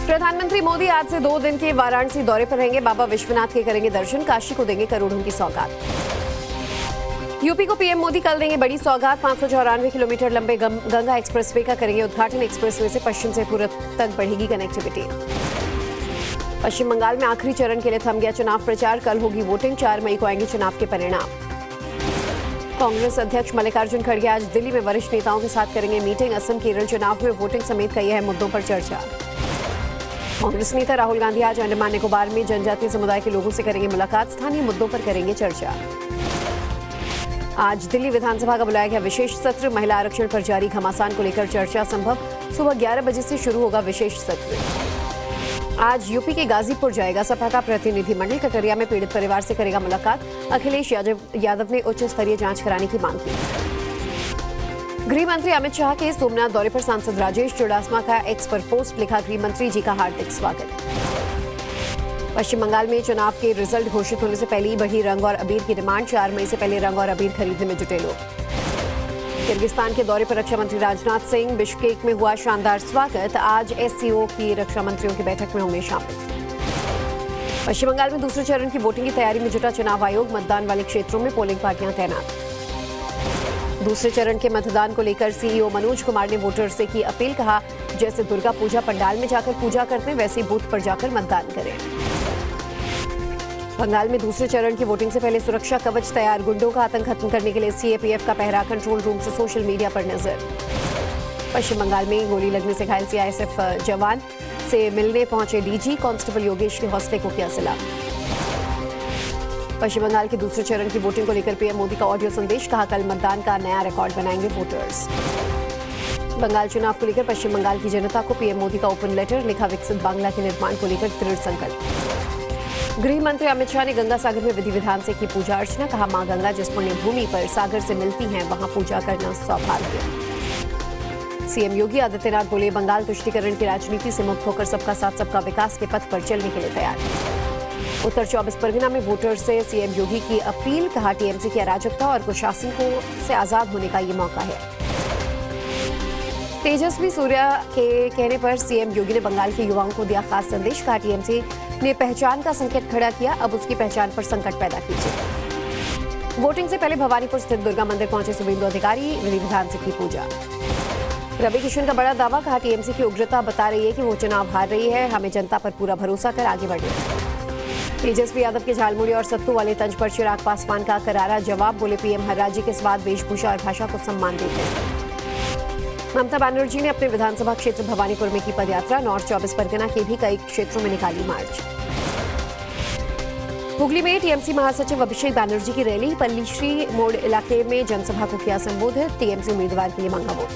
प्रधानमंत्री मोदी आज से 2 दिन के वाराणसी दौरे पर रहेंगे। बाबा विश्वनाथ के करेंगे दर्शन, काशी को देंगे करोड़ों की सौगात। यूपी को पीएम मोदी कल देंगे बड़ी सौगात। 594 किलोमीटर लंबे गंगा एक्सप्रेसवे का करेंगे उद्घाटन। एक्सप्रेसवे से पश्चिम से पूर्व तक बढ़ेगी कनेक्टिविटी। पश्चिम बंगाल में आखिरी चरण के लिए थम गया चुनाव प्रचार। कल होगी वोटिंग, 4 मई को आएंगे चुनाव के परिणाम। कांग्रेस अध्यक्ष मल्लिकार्जुन खड़गे आज दिल्ली में वरिष्ठ नेताओं के साथ करेंगे मीटिंग। असम केरल चुनाव में वोटिंग समेत कई अहम मुद्दों पर चर्चा। कांग्रेस नेता राहुल गांधी आज अंडमान निकोबार में जनजातीय समुदाय के लोगों से करेंगे मुलाकात। स्थानीय मुद्दों पर करेंगे चर्चा। आज दिल्ली विधानसभा का बुलाया गया विशेष सत्र। महिला आरक्षण पर जारी घमासान को लेकर चर्चा संभव। सुबह 11 बजे से शुरू होगा विशेष सत्र। आज यूपी के गाजीपुर जाएगा सपा का प्रतिनिधिमंडल। कटरिया में पीड़ित परिवार से करेगा मुलाकात। अखिलेश यादव ने उच्च स्तरीय जांच कराने की मांग की। गृह मंत्री अमित शाह के सोमनाथ दौरे पर सांसद राजेश चुडासमा का एक्स पर पोस्ट लिखा, गृह मंत्री जी का हार्दिक स्वागत। पश्चिम बंगाल में चुनाव के रिजल्ट घोषित होने से पहले ही बढ़ी रंग और अबीर की डिमांड। 4 मई से पहले रंग और अबीर खरीदने में जुटे लोग। किर्गिस्तान के दौरे पर रक्षा मंत्री राजनाथ सिंह। बिश्केक में हुआ शानदार स्वागत। आज एससीओ की रक्षा मंत्रियों की बैठक में होंगे शामिल। पश्चिम बंगाल में दूसरे चरण की वोटिंग की तैयारी में जुटा चुनाव आयोग। मतदान वाले क्षेत्रों में पोलिंग पार्टियां तैनात। दूसरे चरण के मतदान को लेकर सीईओ मनोज कुमार ने वोटर से की अपील। कहा, जैसे दुर्गा पूजा पंडाल में जाकर पूजा करते हैं, वैसे बूथ पर जाकर मतदान करें। बंगाल में दूसरे चरण की वोटिंग से पहले सुरक्षा कवच तैयार। गुंडों का आतंक खत्म करने के लिए सीएपीएफ का पहरा। कंट्रोल रूम से सोशल मीडिया पर नजर। पश्चिम बंगाल में गोली लगने से घायल सीआईएसएफ जवान से मिलने पहुंचे डीजी। कांस्टेबल योगेश ने हौसले को किया सलाम। पश्चिम बंगाल के दूसरे चरण की वोटिंग को लेकर पीएम मोदी का ऑडियो संदेश। कहा, कल मतदान का नया रिकॉर्ड बनाएंगे वोटर्स। बंगाल चुनाव को लेकर पश्चिम बंगाल की जनता को पीएम मोदी का ओपन लेटर लिखा। विकसित बांग्ला के निर्माण को लेकर दृढ़ संकल्प। गृह मंत्री अमित शाह ने गंगा सागर में विधि विधान से की पूजा अर्चना। कहा, मां गंगा जिस पुण्य भूमि पर सागर से मिलती हैं, वहां पूजा करना सौभाग्य। सीएम योगी आदित्यनाथ बोले, बंगाल तुष्टीकरण की राजनीति से मुक्त होकर सबका साथ सबका विकास के पथ पर चलने के लिए तैयार। उत्तर 24 परगना में वोटर से सीएम योगी की अपील। कहा, टीएमसी की अराजकता और कुशासन से आजाद होने का ये मौका है। तेजस्वी सूर्या के कहने पर सीएम योगी ने बंगाल के युवाओं को दिया खास संदेश। कहा, टीएमसी ने पहचान का संकट खड़ा किया, अब उसकी पहचान पर संकट पैदा कीजिए। वोटिंग से पहले भवानीपुर स्थित दुर्गा मंदिर पहुंचे शुभेंदु अधिकारी। विधि विधान से की पूजा। रवि किशन का बड़ा दावा। कहा, टीएमसी की उग्रता बता रही है कि वो चुनाव हार रही है। हमें जनता पर पूरा भरोसा कर आगे बढ़े। तेजस्वी यादव के झालमुड़ी और सत्तू वाले तंज पर चिराग पासवान का करारा जवाब। बोले, पीएम हर राज्य के स्वाद, वेशभूषा और भाषा को सम्मान देते हैं। ममता बनर्जी ने अपने विधानसभा क्षेत्र भवानीपुर में की पदयात्रा। नॉर्थ 24 परगना के भी कई क्षेत्रों में निकाली मार्च। हुगली में टीएमसी महासचिव अभिषेक बनर्जी की रैली। पल्लीश्री मोड़ इलाके में जनसभा को किया संबोधित। टीएमसी उम्मीदवार के लिए मांगा वोट।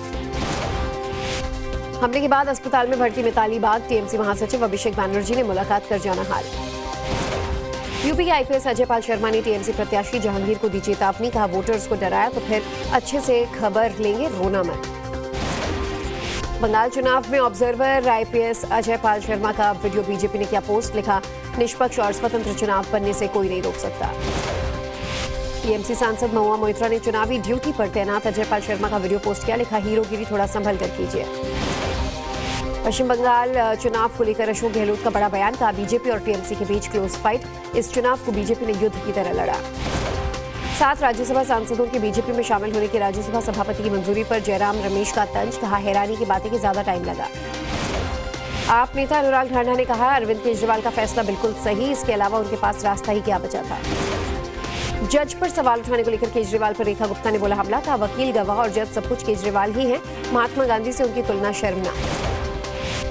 हमले के बाद अस्पताल में भर्ती मिताली बाग। टीएमसी महासचिव अभिषेक बनर्जी ने मुलाकात कर जाना हाल। यूपी के आईपीएस अजय पाल शर्मा ने टीएमसी प्रत्याशी जहांगीर को दी चेतावनी। कहा, वोटर्स को डराया तो फिर अच्छे से खबर लेंगे, रोना मत। बंगाल चुनाव में ऑब्जर्वर आईपीएस अजय पाल शर्मा का वीडियो बीजेपी ने किया पोस्ट। लिखा, निष्पक्ष और स्वतंत्र चुनाव बनने से कोई नहीं रोक सकता। टीएमसी सांसद महुआ मोइत्रा ने चुनावी ड्यूटी पर तैनात अजय पाल शर्मा का वीडियो पोस्ट किया। लिखा, हीरोगिरी थोड़ा संभल कर कीजिए। पश्चिम बंगाल चुनाव को लेकर अशोक गहलोत का बड़ा बयान। कहा, बीजेपी और टीएमसी के बीच क्लोज फाइट। इस चुनाव को बीजेपी ने युद्ध की तरह लड़ा। 7 राज्यसभा सांसदों के बीजेपी में शामिल होने की राज्यसभा सभापति की मंजूरी पर जयराम रमेश का तंज। कहा, हैरानी की बात है कि ज्यादा टाइम लगा। आप नेता अनुराग ठाकुर ने कहा, अरविंद केजरीवाल का फैसला बिल्कुल सही। इसके अलावा उनके पास रास्ता ही क्या बचा था। जज पर सवाल उठाने को लेकर केजरीवाल पर रेखा गुप्ता ने बोला हमला। कहा, वकील, गवाह और जज सब कुछ केजरीवाल ही हैं। महात्मा गांधी से उनकी तुलना शर्मनाक।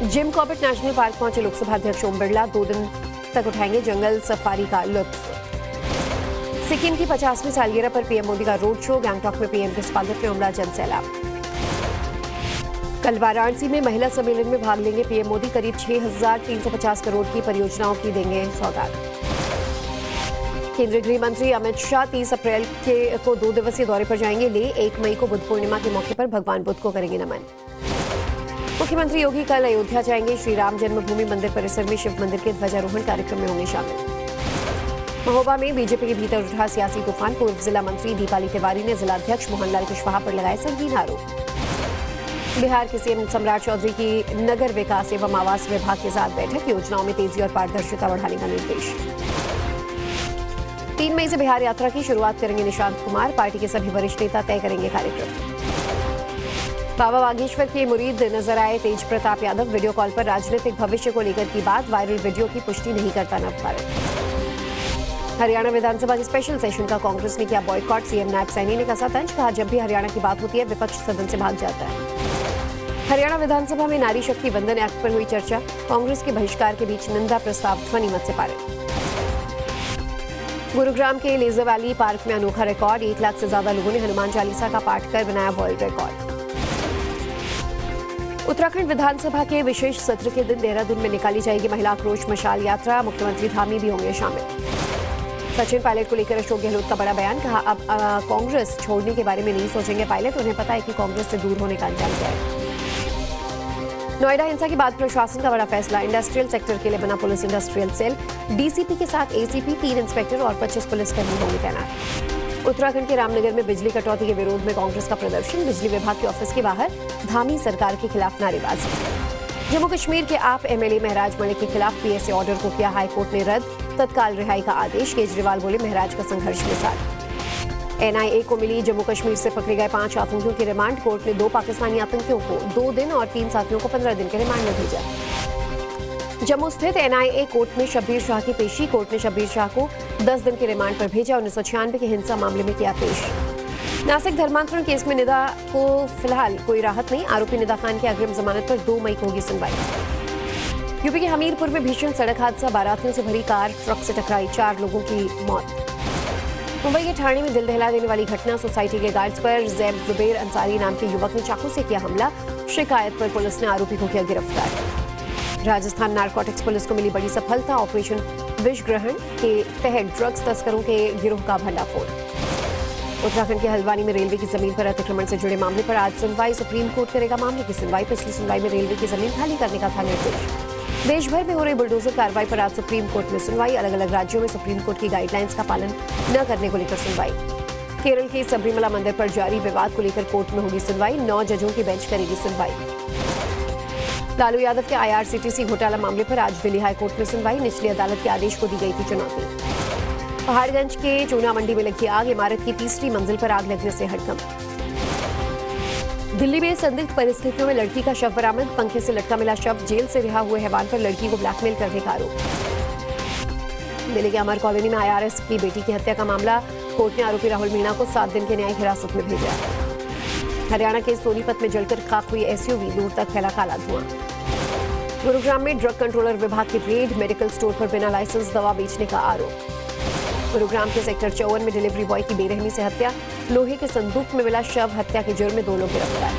जिम कॉर्बेट नेशनल पार्क पहुंचे लोकसभा अध्यक्ष ओम बिरला। 2 दिन तक उठाएंगे जंगल सफारी का लुत्फ। सिक्किम की 50वीं सालगिरह पर पीएम मोदी का रोड शो। गैंगटॉक में पीएम के स्वागत में उमड़ा जनसैलाब। कल वाराणसी में महिला सम्मेलन में भाग लेंगे पीएम मोदी। करीब 6,350 करोड़ की परियोजनाओं की देंगे सौगात। केंद्रीय गृह मंत्री अमित शाह 30 अप्रैल को 2 दिवसीय दौरे पर जाएंगे। 1 मई को बुद्ध पूर्णिमा के मौके पर भगवान बुद्ध को करेंगे नमन। मुख्यमंत्री योगी कल अयोध्या जाएंगे। श्री राम जन्मभूमि मंदिर परिसर में शिव मंदिर के ध्वजारोहण कार्यक्रम में होंगे शामिल। महोबा में बीजेपी के भीतर उठा सियासी तूफान। पूर्व जिला मंत्री दीपाली तिवारी ने जिलाध्यक्ष मोहनलाल कुशवाहा पर लगाए संगीन आरोप। बिहार के सीएम सम्राट चौधरी की नगर विकास एवं आवास विभाग के साथ बैठक, योजनाओं में तेजी और पारदर्शिता बढ़ाने का निर्देश। 3 मई से बिहार यात्रा की शुरुआत करेंगे निशांत कुमार, पार्टी के सभी वरिष्ठ नेता तय करेंगे कार्यक्रम। बाबा बागेश्वर के मुरीद नजर आए तेज प्रताप यादव, वीडियो कॉल पर राजनीतिक भविष्य को लेकर की बात, वायरल वीडियो की पुष्टि नहीं करता नव भारत। हरियाणा विधानसभा के स्पेशल सेशन का कांग्रेस ने किया बॉयकॉट, सीएम नायब सैनी ने कसा तंज, कहा जब भी हरियाणा की बात होती है विपक्ष सदन से भाग जाता है। हरियाणा विधानसभा में नारी शक्ति वंदन एक्ट पर हुई चर्चा, कांग्रेस के बहिष्कार के बीच निंदा प्रस्ताव ध्वनिमत से पारित। गुरुग्राम के लेजर वैली पार्क में अनोखा रिकॉर्ड, 1 लाख से ज्यादा लोगों ने हनुमान चालीसा का पाठ कर बनाया वर्ल्ड रिकॉर्ड। उत्तराखंड विधानसभा के विशेष सत्र के दिन देहरादून में निकाली जाएगी महिला आक्रोश मशाल यात्रा, मुख्यमंत्री धामी भी होंगे शामिल। सचिन पायलट को लेकर अशोक गहलोत का बड़ा बयान, कहा अब कांग्रेस छोड़ने के बारे में नहीं सोचेंगे पायलट, उन्हें पता है कि कांग्रेस से दूर होने का अंजाम क्या है। नोएडा हिंसा के बाद प्रशासन का बड़ा फैसला, इंडस्ट्रियल सेक्टर के लिए बना पुलिस इंडस्ट्रियल सेल, डीसीपी के साथ एसीपी, 3 इंस्पेक्टर और 25 पुलिसकर्मी होंगे तैनात। उत्तराखंड के रामनगर में बिजली कटौती के विरोध में कांग्रेस का प्रदर्शन, बिजली विभाग के ऑफिस के बाहर धामी सरकार के खिलाफ नारेबाजी। जम्मू कश्मीर के आप एमएलए महराज मलिक के खिलाफ पीएसए ऑर्डर को किया हाईकोर्ट ने रद्द, तत्काल रिहाई का आदेश, केजरीवाल बोले महराज का संघर्ष में साथ। एनआईए को मिली जम्मू कश्मीर से पकड़े गए 5 आतंकियों की रिमांड, कोर्ट ने 2 पाकिस्तानी आतंकियों को 2 दिन और 3 साथियों को 15 दिन के रिमांड में भेजा। जम्मू स्थित एनआईए कोर्ट में शब्बीर शाह की पेशी, कोर्ट ने शब्बीर शाह को 10 दिन के रिमांड पर भेजा, 1996 के हिंसा मामले में किया पेश। नासिक धर्मांतरण केस में निदा को फिलहाल कोई राहत नहीं, आरोपी निदा खान की अग्रिम जमानत पर 2 मई को होगी सुनवाई। यूपी के हमीरपुर में भीषण सड़क हादसा, बारातियों से भरी कार ट्रक से टकराई, 4 लोगों की मौत। मुंबई के ठाणे में दिल दहला देने वाली घटना, सोसाइटी के गार्ड्स पर जैब जुबेर अंसारी नाम के युवक ने चाकू से किया हमला, शिकायत पर पुलिस ने आरोपी को किया गिरफ्तार। राजस्थान नारकोटिक्स पुलिस को मिली बड़ी सफलता, ऑपरेशन विष ग्रहण के तहत ड्रग्स तस्करों के गिरोह का भंडाफोड़। उत्तराखंड के हल्द्वानी में रेलवे की जमीन पर अतिक्रमण से जुड़े मामले पर आज सुनवाई, सुप्रीम कोर्ट करेगा मामले की सुनवाई, पिछली सुनवाई में रेलवे की जमीन खाली करने का था निर्देश। देश भर में हो रही बुलडोजर कार्रवाई पर आज सुप्रीम कोर्ट में सुनवाई, अलग अलग राज्यों में सुप्रीम कोर्ट की गाइडलाइंस का पालन न करने को लेकर सुनवाई। केरल के सबरीमला मंदिर पर जारी विवाद को लेकर कोर्ट में होगी सुनवाई, 9 जजों की बेंच करेगी सुनवाई। लालू यादव के आईआरसीटीसी घोटाला मामले पर आज दिल्ली हाईकोर्ट में सुनवाई, निचली अदालत के आदेश को दी गई थी चुनौती। पहाड़गंज के चूना मंडी में लगी आग, इमारत की 3री मंजिल पर आग लगने से हड़कंप। दिल्ली में संदिग्ध परिस्थितियों में लड़की का शव बरामद, पंखे से लटका मिला शव, जेल से रिहा हुए हैवान पर लड़की को ब्लैकमेल करने का आरोप। दिल्ली के अमर कॉलोनी में आईआरएस की बेटी की हत्या का मामला, कोर्ट ने आरोपी राहुल मीणा को 7 दिन के न्यायिक हिरासत में भेजा। हरियाणा के सोनीपत में जलकर खाक हुई एसयूवी, दूर तक फैला काला धुआं। गुरुग्राम में ड्रग कंट्रोलर विभाग की रेड, मेडिकल स्टोर पर बिना लाइसेंस दवा बेचने का आरोप। गुरुग्राम के सेक्टर 54 में डिलीवरी बॉय की बेरहमी से हत्या, लोहे के संदूक में मिला शव, हत्या के जुर्म में 2 लोग गिरफ्तार।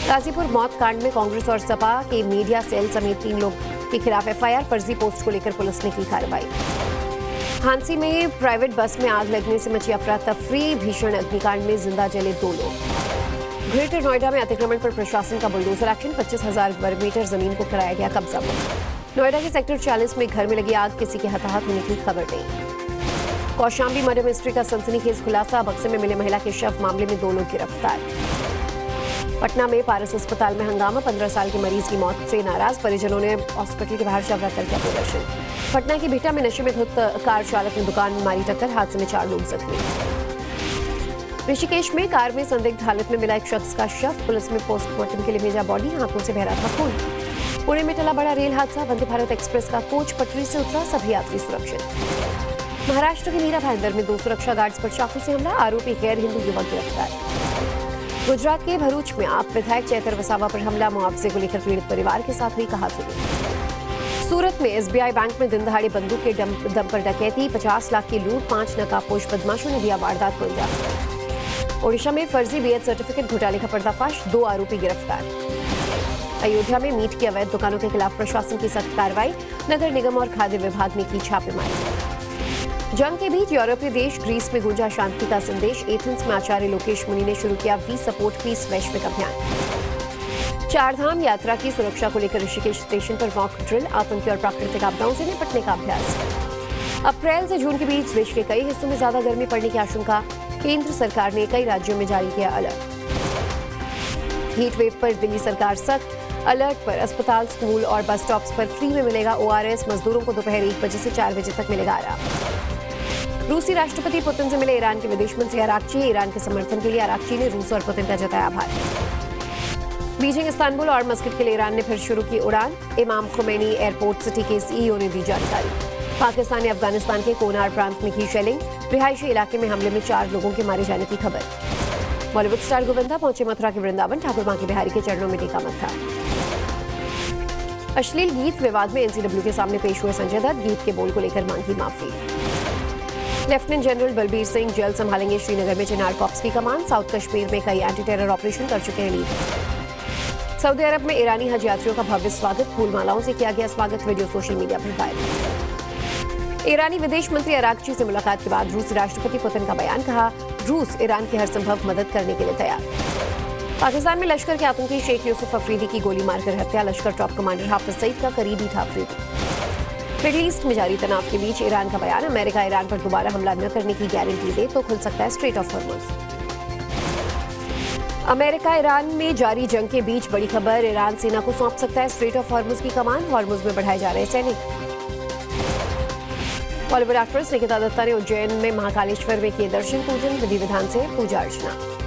गाजीपुर मौत कांड में कांग्रेस और सपा के मीडिया सेल समेत 3 लोग के खिलाफ एफआईआर, फर्जी पोस्ट को लेकर पुलिस ने की कार्रवाई। हांसी में प्राइवेट बस में आग लगने से मची अफरा तफरी, भीषण अग्निकांड में जिंदा जले 2 लोग। ग्रेटर नोएडा में अतिक्रमण पर प्रशासन का बुलडोजर एक्शन, 25,000 वर्ग मीटर जमीन को कराया गया कब्जा। नोएडा के सेक्टर 40 में घर में लगी आग, किसी के हताहत होने की खबर नहीं। कौशाम्बी मर्डर मिस्ट्री का सनसनीखेज खुलासा, बक्से में मिले महिला के शव मामले में 2 लोग गिरफ्तार। पटना में पारस अस्पताल में हंगामा, 15 साल के मरीज की मौत से नाराज, परिजनों ने हॉस्पिटल के बाहर शव रखकर किया प्रदर्शन। पटना की बिहटा में नशे में धुत कार चालक ने दुकान में मारी टक्कर, हादसे में 4 लोग जख्मी। ऋषिकेश में कार में संदिग्ध हालत में मिला एक शख्स का शव, पुलिस में पोस्टमार्टम के लिए भेजा बॉडी, हाथों से बह रहा था खून। पुणे में टला बड़ा रेल हादसा, वंदे भारत एक्सप्रेस का कोच पटरी से उतरा, सभी यात्री सुरक्षित। महाराष्ट्र के मीरा भाईंदर में 2 सुरक्षा गार्ड्स पर चाकू से हमला, आरोपी गैर हिंदू युवक गिरफ्तार। गुजरात के भरूच में आप विधायक चैतर वसावा पर हमला, मुआवजे को लेकर पीड़ित परिवार के साथ हुई कहासुनी। सूरत में एसबीआई बैंक में दिन दहाड़े बंदूक के दम पर डकैती, 50 लाख की लूट, 5 नकाबपोश बदमाशों ने दिया वारदात को अंजाम। ओडिशा में फर्जी बीएड सर्टिफिकेट घोटाले का पर्दाफाश, 2 आरोपी गिरफ्तार। अयोध्या में मीट की अवैध दुकानों के खिलाफ प्रशासन की सख्त कार्रवाई, नगर निगम और खाद्य विभाग ने की छापेमारी। जंग के बीच यूरोपीय देश ग्रीस में गूंजा शांति का संदेश, एथेंस में आचार्य लोकेश मुनि ने शुरू किया वी सपोर्ट पीस वैश्विक अभियान। 4 धाम यात्रा की सुरक्षा को लेकर ऋषिकेश स्टेशन पर मॉक ड्रिल, आतंकी और प्राकृतिक आपदाओं से निपटने का अभ्यास। अप्रैल से जून के बीच देश के कई हिस्सों में ज्यादा गर्मी पड़ने की आशंका, केंद्र सरकार ने कई राज्यों में जारी किया अलर्ट। हीट वेव पर दिल्ली सरकार सख्त, अलर्ट पर अस्पताल, स्कूल और बस स्टॉप्स पर फ्री में मिलेगा ORS। मजदूरों को दोपहर 1 बजे से 4 बजे तक मिलेगा आराम। रूसी राष्ट्रपति पुतिन से मिले ईरान के विदेश मंत्री अराक्ची। ईरान के समर्थन के लिए अराक्ची ने रूस और पुतिन का जताया आभार। बीजिंग, इस्तांबुल और मस्कट के लिए ईरान ने फिर शुरू की उड़ान। इमाम खुमैनी एयरपोर्ट सिटी के CEO ने दी जानकारी। पाकिस्तान ने अफगानिस्तान के कोनार प्रांत में की शेलिंग। रिहायशी इलाके में हमले में 4 लोगों के मारे जाने की खबर। बॉलीवुड स्टार गोविंदा पहुंचे मथुरा के वृंदावन। ठाकुर बांके बिहारी के चरणों में टेका मत्था। अश्लील गीत विवाद में NCW के सामने पेश हुए संजय दत्त। गीत के बोल को लेकर मांगी माफी। लेफ्टिनेंट जनरल बलबीर सिंह जल्द संभालेंगे श्रीनगर में चिनार कॉर्प्स की कमान। साउथ कश्मीर में कई एंटी टेरर ऑपरेशन कर चुके हैं लीड। सऊदी अरब में ईरानी हज यात्रियों का भव्य स्वागत। फूल मालाओं से किया गया स्वागत। वीडियो सोशल मीडिया पर वायरल। ईरानी विदेश मंत्री अराक्ची से मुलाकात के बाद रूसी राष्ट्रपति पुतिन का बयान। कहा, रूस ईरान की हर संभव मदद करने के लिए तैयार। पाकिस्तान में लश्कर के आतंकी शेख यूसुफ अफरीदी की गोली मारकर हत्या। लश्कर टॉप कमांडर हाफिज सईद का करीबी था अफरीदी। मिडिल ईस्ट में जारी तनाव के बीच ईरान का बयान। अमेरिका ईरान पर दोबारा हमला न करने की गारंटी दे तो खुल सकता है straight of Hormuz. America Iran में जारी जंग के बीच बड़ी खबर। ईरान सेना को सौंप सकता है स्ट्रेट ऑफ हॉर्मुज की कमान। हॉर्मुज में बढ़ाए जा रहे सैनिक। बॉलीवुड एक्ट्रेस निकिता दत्ता ने उज्जैन में महाकालेश्वर में किए दर्शन पूजन। विधि विधान से पूजा अर्चना।